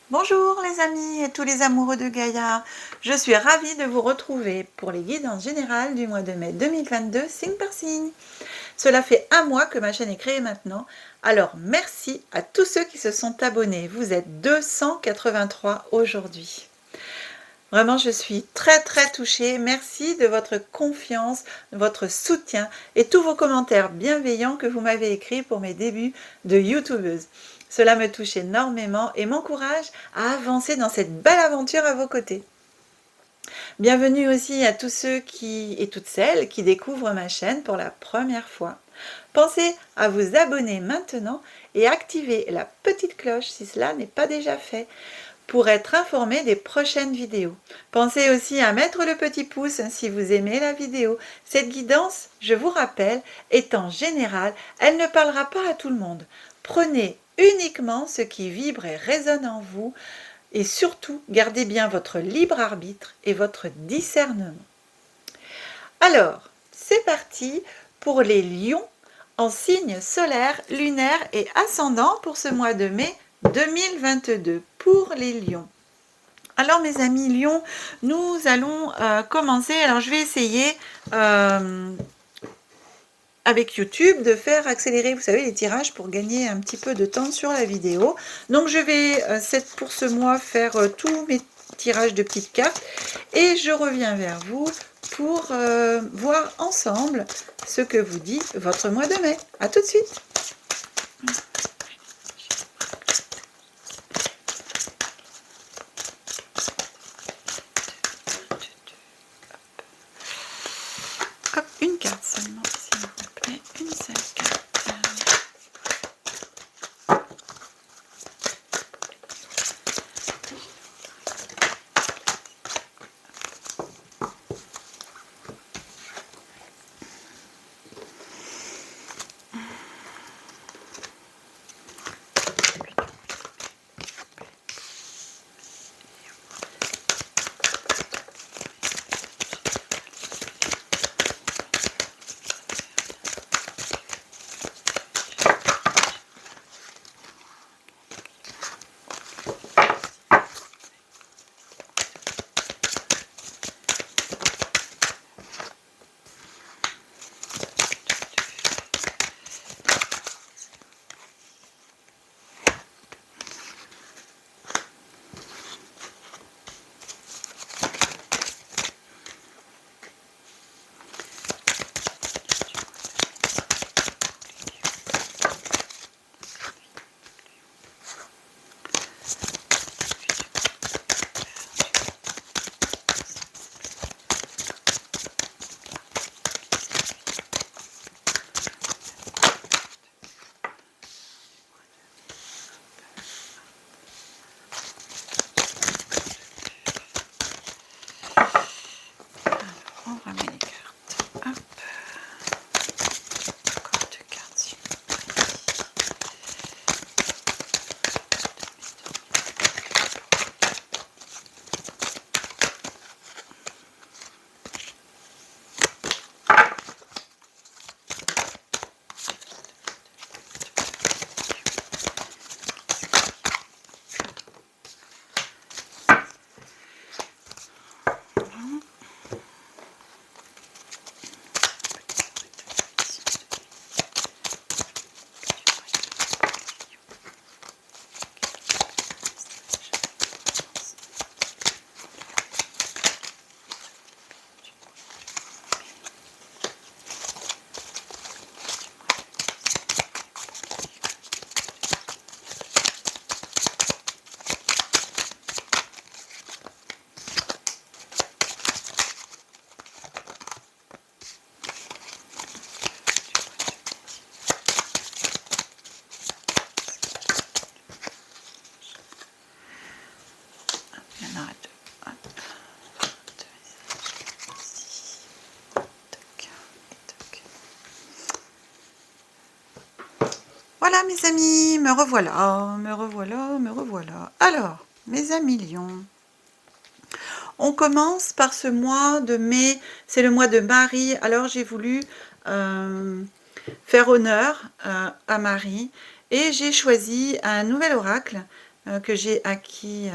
Bonjour les amis et tous les amoureux de Gaïa, je suis ravie de vous retrouver pour les guidances générales du mois de mai 2022, signe par signe. Cela fait un mois que ma chaîne est créée maintenant, alors merci à tous ceux qui se sont abonnés, vous êtes 283 aujourd'hui. Vraiment, je suis très touchée, merci de votre confiance, de votre soutien et tous vos commentaires bienveillants que vous m'avez écrits pour mes débuts de youtubeuse. Cela me touche énormément et m'encourage à avancer dans cette belle aventure à vos côtés. Bienvenue aussi à tous ceux et toutes celles qui découvrent ma chaîne pour la première fois. Pensez à vous abonner maintenant et activer la petite cloche si cela n'est pas déjà fait pour être informé des prochaines vidéos. Pensez aussi à mettre le petit pouce si vous aimez la vidéo. Cette guidance, je vous rappelle, est en général, elle ne parlera pas à tout le monde. Prenez uniquement ce qui vibre et résonne en vous et surtout, gardez bien votre libre arbitre et votre discernement. Alors, c'est parti pour les lions en signe solaire, lunaire et ascendant pour ce mois de mai 2022 pour les lions. Alors mes amis lions, nous allons commencer. Alors je vais essayer avec YouTube de faire accélérer, vous savez, les tirages pour gagner un petit peu de temps sur la vidéo. Donc je vais pour ce mois faire tous mes tirages de petites cartes et je reviens vers vous pour voir ensemble ce que vous dit votre mois de mai. À tout de suite. Hop, une carte seulement, s'il vous plaît, une seule carte. On remet les cartes. Hop. Encore deux cartes surprises. Il y en aura deux. Hop. Voilà mes amis, me revoilà. Alors, mes amis lions, on commence par ce mois de mai, c'est le mois de Marie. Alors j'ai voulu faire honneur à Marie et j'ai choisi un nouvel oracle que j'ai acquis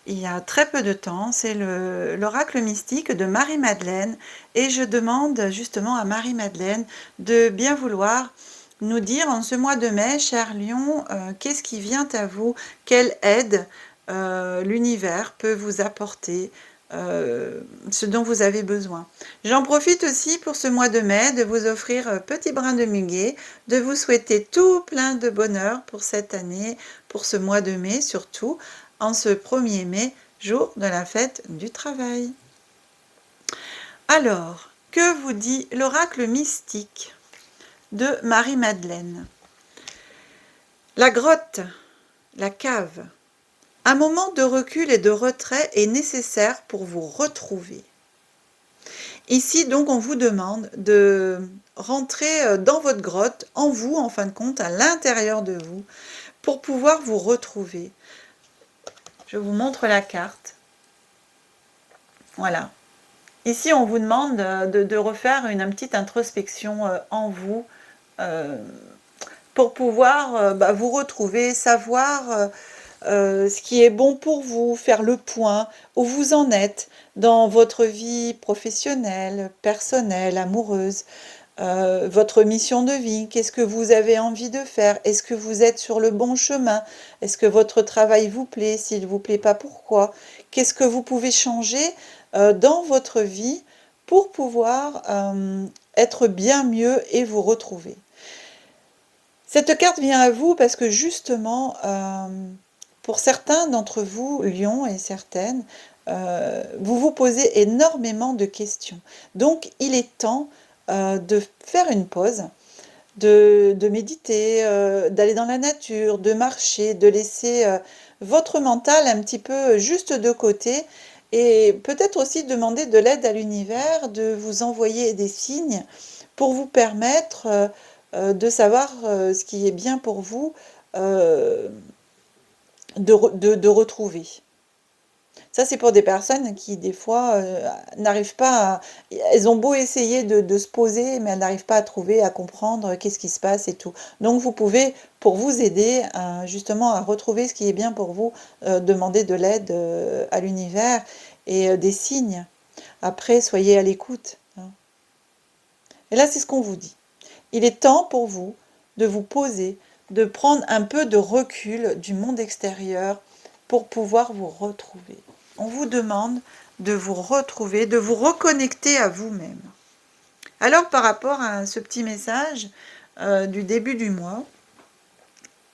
il y a très peu de temps. C'est l'oracle mystique de Marie-Madeleine. Et je demande justement à Marie-Madeleine de bien vouloir nous dire en ce mois de mai, cher Lion, qu'est-ce qui vient à vous, quelle aide l'univers peut vous apporter, ce dont vous avez besoin. J'en profite aussi pour ce mois de mai de vous offrir petit brin de muguet, de vous souhaiter tout plein de bonheur pour cette année, pour ce mois de mai surtout, en ce 1er mai, jour de la fête du travail. Alors, que vous dit l'oracle mystique de Marie-Madeleine? La grotte, la cave. Un moment de recul et de retrait est nécessaire pour vous retrouver. Ici, donc, on vous demande de rentrer dans votre grotte, en vous, en fin de compte, à l'intérieur de vous, pour pouvoir vous retrouver. Je vous montre la carte. Voilà. Ici, on vous demande de refaire une petite introspection en vous, pour pouvoir vous retrouver, savoir ce qui est bon pour vous, faire le point, où vous en êtes dans votre vie professionnelle, personnelle, amoureuse, votre mission de vie, qu'est-ce que vous avez envie de faire, est-ce que vous êtes sur le bon chemin, est-ce que votre travail vous plaît, s'il ne vous plaît pas, pourquoi, qu'est-ce que vous pouvez changer dans votre vie pour pouvoir être bien mieux et vous retrouver. Cette carte vient à vous parce que justement, pour certains d'entre vous, Lion et certaines, vous vous posez énormément de questions. Donc, il est temps de faire une pause, de méditer, d'aller dans la nature, de marcher, de laisser votre mental un petit peu juste de côté et peut-être aussi demander de l'aide à l'univers, de vous envoyer des signes pour vous permettre de savoir ce qui est bien pour vous, de retrouver. Ça, c'est pour des personnes qui, des fois, n'arrivent pas à... Elles ont beau essayer de se poser, mais elles n'arrivent pas à trouver, à comprendre qu'est-ce qui se passe et tout. Donc, vous pouvez, pour vous aider, justement, à retrouver ce qui est bien pour vous, demander de l'aide à l'univers et des signes. Après, soyez à l'écoute. Et là, c'est ce qu'on vous dit. Il est temps pour vous de vous poser, de prendre un peu de recul du monde extérieur pour pouvoir vous retrouver. On vous demande de vous retrouver, de vous reconnecter à vous-même. Alors, par rapport à ce petit message du début du mois,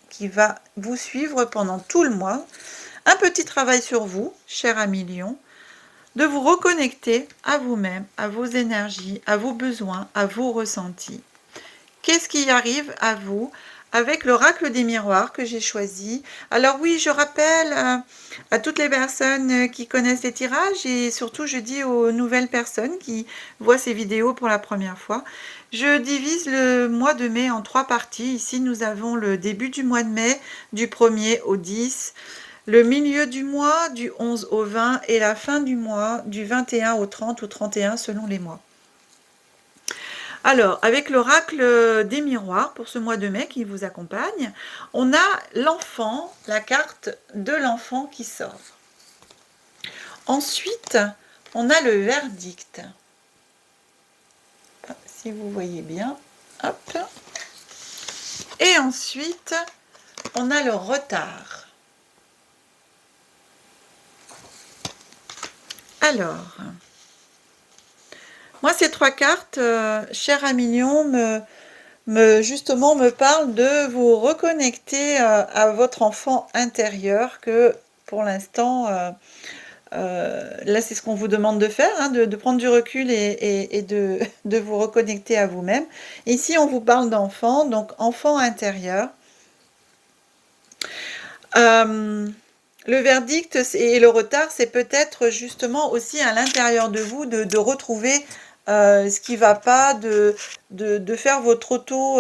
qui va vous suivre pendant tout le mois, un petit travail sur vous, cher ami Lion, de vous reconnecter à vous-même, à vos énergies, à vos besoins, à vos ressentis. Qu'est-ce qui arrive à vous avec l'oracle des miroirs que j'ai choisi? Alors oui, je rappelle à toutes les personnes qui connaissent les tirages et surtout je dis aux nouvelles personnes qui voient ces vidéos pour la première fois, je divise le mois de mai en 3 parties. Ici, nous avons le début du mois de mai, du 1er au 10, le milieu du mois, du 11 au 20 et la fin du mois, du 21 au 30 ou 31 selon les mois. Alors, avec l'oracle des miroirs, pour ce mois de mai qui vous accompagne, on a l'enfant, la carte de l'enfant qui sort. Ensuite, on a le verdict. Si vous voyez bien, hop. Et ensuite, on a le retard. Alors... Moi, ces 3 cartes, cher ami Lion, justement me parlent de vous reconnecter à votre enfant intérieur que, pour l'instant, là, c'est ce qu'on vous demande de faire, hein, de prendre du recul et de vous reconnecter à vous-même. Ici, on vous parle d'enfant, donc enfant intérieur. Le verdict et le retard, c'est peut-être justement aussi à l'intérieur de vous de retrouver ce qui ne va pas, de faire votre auto,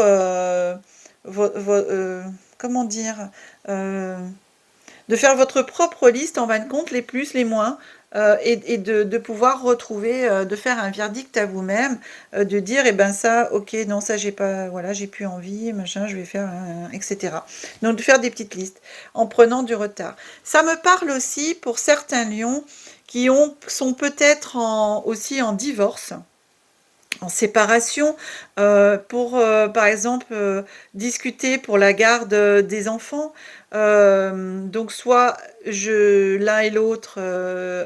comment dire, de faire votre propre liste en fin de compte, les plus, les moins, et de pouvoir retrouver, de faire un verdict à vous-même, de dire, eh ben ça, ok, non, ça j'ai pas, voilà, j'ai plus envie, machin, je vais faire, etc. Donc de faire des petites listes en prenant du retard. Ça me parle aussi pour certains lions qui sont peut-être aussi en divorce, en séparation, pour, par exemple, discuter pour la garde des enfants. Donc soit l'un et l'autre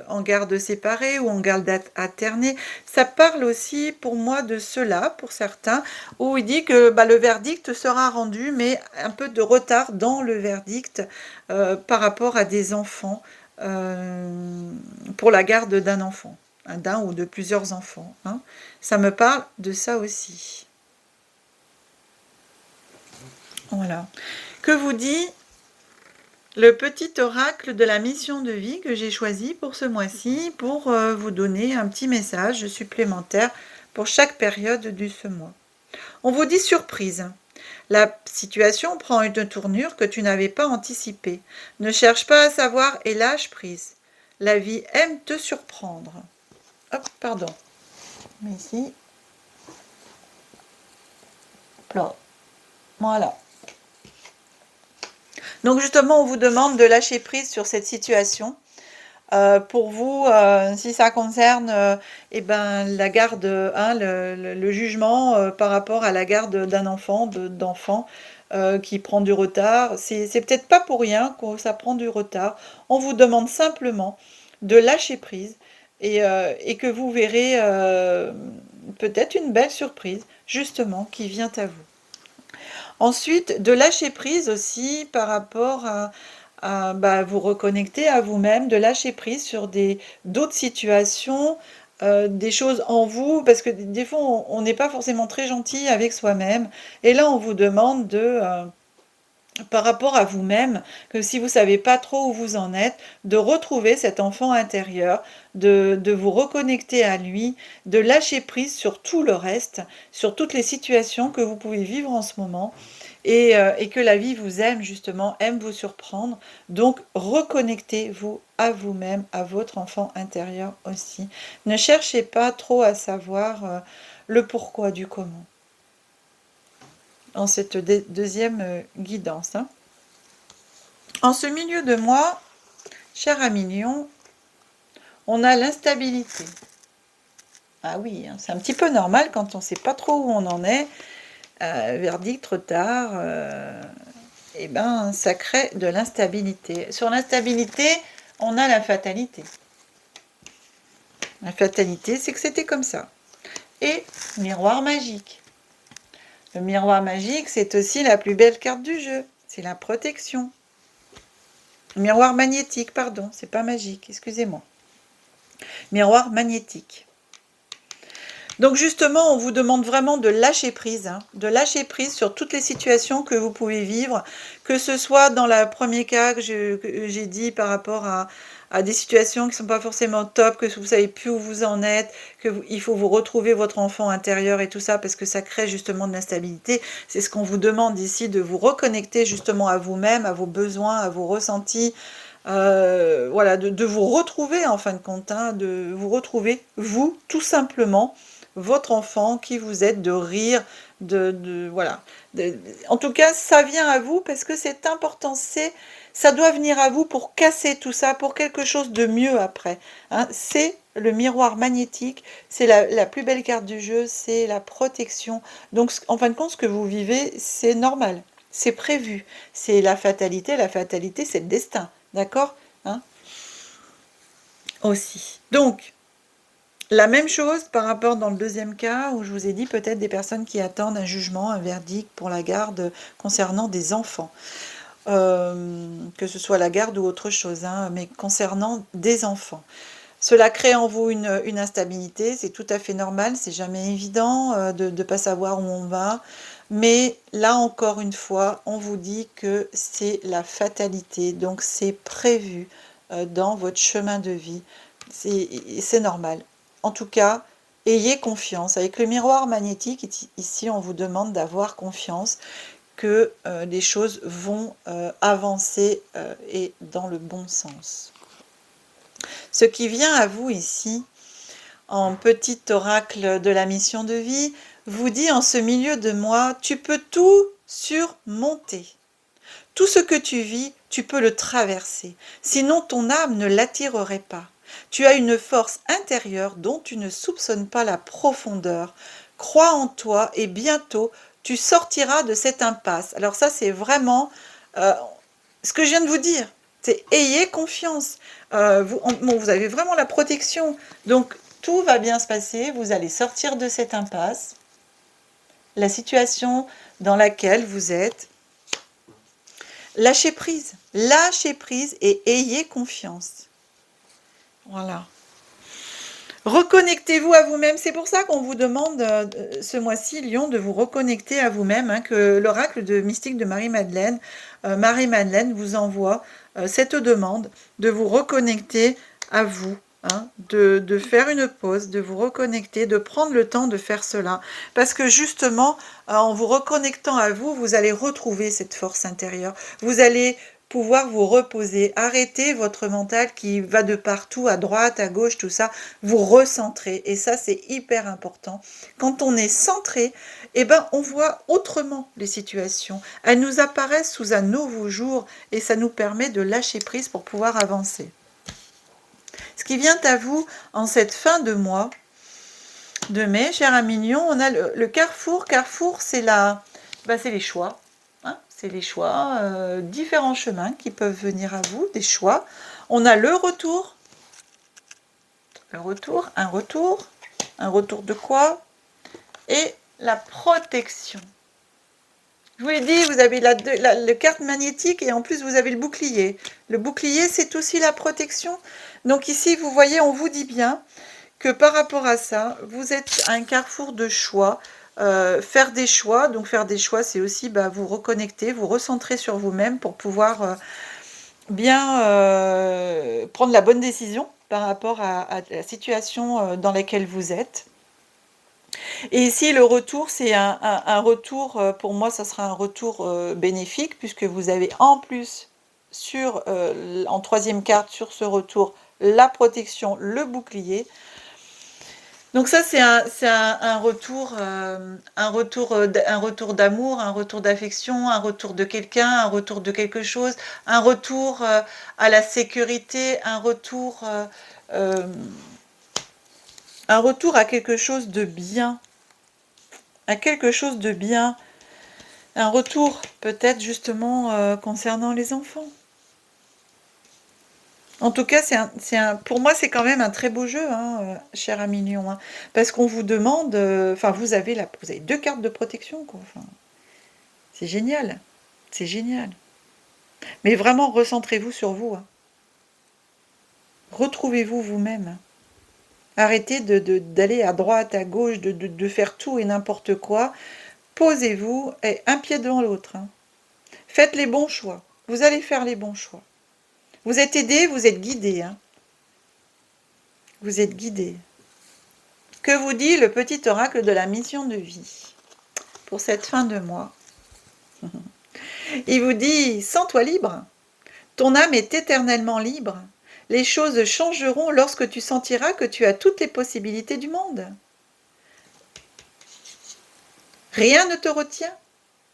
en garde séparée ou en garde alternée. Ça parle aussi pour moi de cela, pour certains, où il dit que le verdict sera rendu, mais un peu de retard dans le verdict par rapport à des enfants, pour la garde d'un enfant, d'un ou de plusieurs enfants, hein. Ça me parle de ça aussi. Voilà. Que vous dit le petit oracle de la mission de vie que j'ai choisi pour ce mois-ci pour vous donner un petit message supplémentaire pour chaque période de ce mois. On vous dit surprise. La situation prend une tournure que tu n'avais pas anticipée. Ne cherche pas à savoir et lâche prise. La vie aime te surprendre. Hop, pardon. Mais ici. Plat. Voilà. Donc justement, on vous demande de lâcher prise sur cette situation. Pour vous, si ça concerne eh ben, la garde, hein, le jugement par rapport à la garde d'un enfant, d'enfant qui prend du retard, c'est peut-être pas pour rien que ça prend du retard. On vous demande simplement de lâcher prise et que vous verrez peut-être une belle surprise, justement, qui vient à vous. Ensuite, de lâcher prise aussi par rapport à vous reconnecter à vous-même, de lâcher prise sur d'autres situations, des choses en vous, parce que des fois, on n'est pas forcément très gentil avec soi-même. Et là, on vous demande par rapport à vous-même, que si vous ne savez pas trop où vous en êtes, de retrouver cet enfant intérieur, de vous reconnecter à lui, de lâcher prise sur tout le reste, sur toutes les situations que vous pouvez vivre en ce moment, et que la vie vous aime justement, aime vous surprendre. Donc reconnectez-vous à vous-même, à votre enfant intérieur aussi. Ne cherchez pas trop à savoir le pourquoi du comment en cette deuxième guidance, hein. En ce milieu de mois, cher ami Lion, on a l'instabilité. Ah oui, hein, c'est un petit peu normal quand on ne sait pas trop où on en est. Verdict, retard, et ben ça crée de l'instabilité. Sur l'instabilité, on a la fatalité. La fatalité, c'est que c'était comme ça. Et miroir magique. Le miroir magique, c'est aussi la plus belle carte du jeu. C'est la protection. Miroir magnétique, pardon, c'est pas magique, excusez-moi. Miroir magnétique. Donc justement, on vous demande vraiment de lâcher prise, hein, de lâcher prise sur toutes les situations que vous pouvez vivre, que ce soit dans le premier cas que j'ai dit par rapport à des situations qui ne sont pas forcément top, que vous ne savez plus où vous en êtes, qu'il faut vous retrouver votre enfant intérieur et tout ça, parce que ça crée justement de l'instabilité. C'est ce qu'on vous demande ici, de vous reconnecter justement à vous-même, à vos besoins, à vos ressentis, voilà, de vous retrouver en fin de compte, hein, de vous retrouver, vous, tout simplement, votre enfant, qui vous êtes, de rire, voilà. En tout cas, ça vient à vous parce que c'est important, ça doit venir à vous pour casser tout ça, pour quelque chose de mieux après, hein. C'est le miroir magnétique, c'est la plus belle carte du jeu, c'est la protection. Donc, en fin de compte, ce que vous vivez, c'est normal, c'est prévu. C'est la fatalité, c'est le destin, d'accord, hein, aussi. Donc, la même chose par rapport dans le deuxième cas où je vous ai dit peut-être des personnes qui attendent un jugement, un verdict pour la garde concernant des enfants. Que ce soit la garde ou autre chose, hein, mais concernant des enfants. Cela crée en vous une instabilité, c'est tout à fait normal, c'est jamais évident de ne pas savoir où on va. Mais là encore une fois, on vous dit que c'est la fatalité, donc c'est prévu dans votre chemin de vie. C'est normal. En tout cas, ayez confiance. Avec le miroir magnétique, ici, on vous demande d'avoir confiance que les choses vont avancer et dans le bon sens. Ce qui vient à vous ici, en petit oracle de la mission de vie, vous dit en ce milieu de mois, tu peux tout surmonter. Tout ce que tu vis, tu peux le traverser. Sinon, ton âme ne l'attirerait pas. Tu as une force intérieure dont tu ne soupçonnes pas la profondeur. Crois en toi et bientôt, tu sortiras de cette impasse. Alors ça, c'est vraiment ce que je viens de vous dire. C'est ayez confiance. Vous avez vraiment la protection. Donc, tout va bien se passer. Vous allez sortir de cette impasse. La situation dans laquelle vous êtes. Lâchez prise et ayez confiance. Voilà. Reconnectez-vous à vous-même. C'est pour ça qu'on vous demande ce mois-ci, Lion, de vous reconnecter à vous-même, hein, que l'oracle de mystique de Marie-Madeleine, vous envoie cette demande de vous reconnecter à vous. Hein, de faire une pause, de vous reconnecter, de prendre le temps de faire cela. Parce que justement, en vous reconnectant à vous, vous allez retrouver cette force intérieure. Vous allez pouvoir vous reposer, arrêter votre mental qui va de partout, à droite, à gauche, tout ça, vous recentrer. Et ça, c'est hyper important. Quand on est centré, eh ben, on voit autrement les situations. Elles nous apparaissent sous un nouveau jour et ça nous permet de lâcher prise pour pouvoir avancer. Ce qui vient à vous en cette fin de mois de mai, cher ami Lion, on a le carrefour. Carrefour, c'est les choix. Hein, c'est les choix, différents chemins qui peuvent venir à vous, des choix. On a le retour. Un retour de quoi? Et la protection. Je vous l'ai dit, vous avez la carte magnétique et en plus vous avez le bouclier. Le bouclier, c'est aussi la protection. Donc ici, vous voyez, on vous dit bien que par rapport à ça, vous êtes à un carrefour de choix. Faire des choix, donc faire des choix, c'est aussi vous reconnecter, vous recentrer sur vous-même pour pouvoir bien prendre la bonne décision par rapport à la situation dans laquelle vous êtes. Et ici, le retour, c'est un retour, pour moi, ça sera un retour bénéfique, puisque vous avez en plus, en troisième carte, sur ce retour, la protection, le bouclier. Donc ça, c'est un retour d'amour, un retour d'affection, un retour de quelqu'un, un retour de quelque chose, un retour à la sécurité, un retour à quelque chose de bien. À quelque chose de bien, un retour peut-être justement concernant les enfants. En tout cas, pour moi, c'est quand même un très beau jeu, hein, cher ami Lion, hein, parce qu'on vous demande, vous avez 2 cartes de protection, quoi. C'est génial, c'est génial. Mais vraiment, recentrez-vous sur vous. Hein. Retrouvez-vous vous-même. Arrêtez d'aller à droite, à gauche, de faire tout et n'importe quoi. Posez-vous, et un pied devant l'autre. Hein. Faites les bons choix. Vous allez faire les bons choix. Vous êtes aidé, vous êtes guidé. Hein. Vous êtes guidé. Que vous dit le petit oracle de la mission de vie pour cette fin de mois? Il vous dit, sens-toi libre. Ton âme est éternellement libre. Les choses changeront lorsque tu sentiras que tu as toutes les possibilités du monde. Rien ne te retient,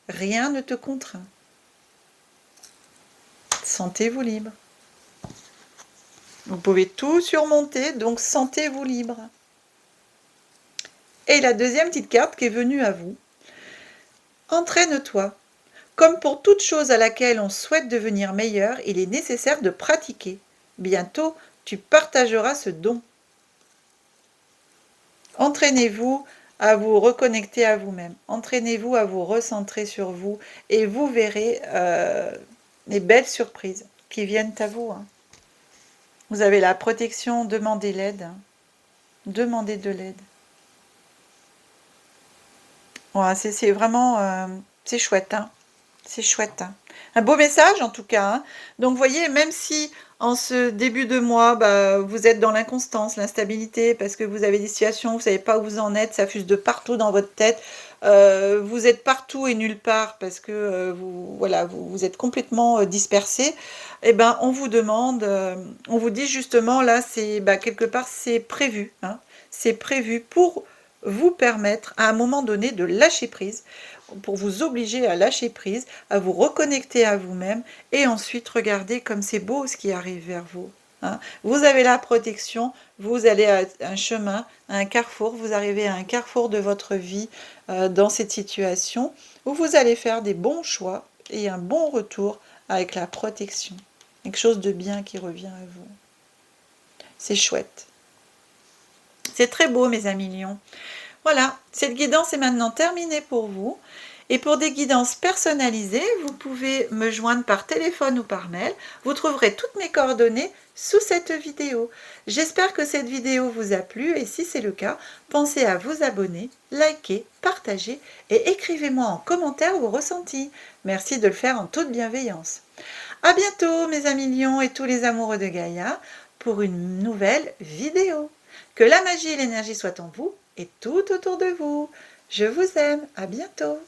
rien ne te contraint. Sentez-vous libre. Vous pouvez tout surmonter, donc sentez-vous libre. Et la deuxième petite carte qui est venue à vous. Entraîne-toi. Comme pour toute chose à laquelle on souhaite devenir meilleur, il est nécessaire de pratiquer. Bientôt, tu partageras ce don. Entraînez-vous à vous reconnecter à vous-même. Entraînez-vous à vous recentrer sur vous et vous verrez les belles surprises qui viennent à vous. Hein. Vous avez la protection, demandez l'aide. Hein. Demandez de l'aide. Voilà, c'est vraiment... c'est chouette, hein. C'est chouette. Hein. Un beau message, en tout cas. Hein. Donc, vous voyez, même si en ce début de mois, vous êtes dans l'inconstance, l'instabilité, parce que vous avez des situations, vous ne savez pas où vous en êtes, ça fuse de partout dans votre tête, vous êtes partout et nulle part parce que voilà, vous êtes complètement dispersé, eh ben, on vous demande, on vous dit justement là, c'est quelque part c'est prévu, hein, c'est prévu pour vous permettre à un moment donné de lâcher prise, pour vous obliger à lâcher prise, à vous reconnecter à vous-même et ensuite regardez comme c'est beau ce qui arrive vers vous. Hein. Vous avez la protection, vous allez à un chemin, à un carrefour, vous arrivez à un carrefour de votre vie dans cette situation où vous allez faire des bons choix et un bon retour avec la protection. Quelque chose de bien qui revient à vous. C'est chouette. C'est très beau, mes amis lions. Voilà, cette guidance est maintenant terminée pour vous. Et pour des guidances personnalisées, vous pouvez me joindre par téléphone ou par mail. Vous trouverez toutes mes coordonnées sous cette vidéo. J'espère que cette vidéo vous a plu et si c'est le cas, pensez à vous abonner, liker, partager et écrivez-moi en commentaire vos ressentis. Merci de le faire en toute bienveillance. À bientôt mes amis lions et tous les amoureux de Gaïa pour une nouvelle vidéo. Que la magie et l'énergie soient en vous et tout autour de vous. Je vous aime, à bientôt.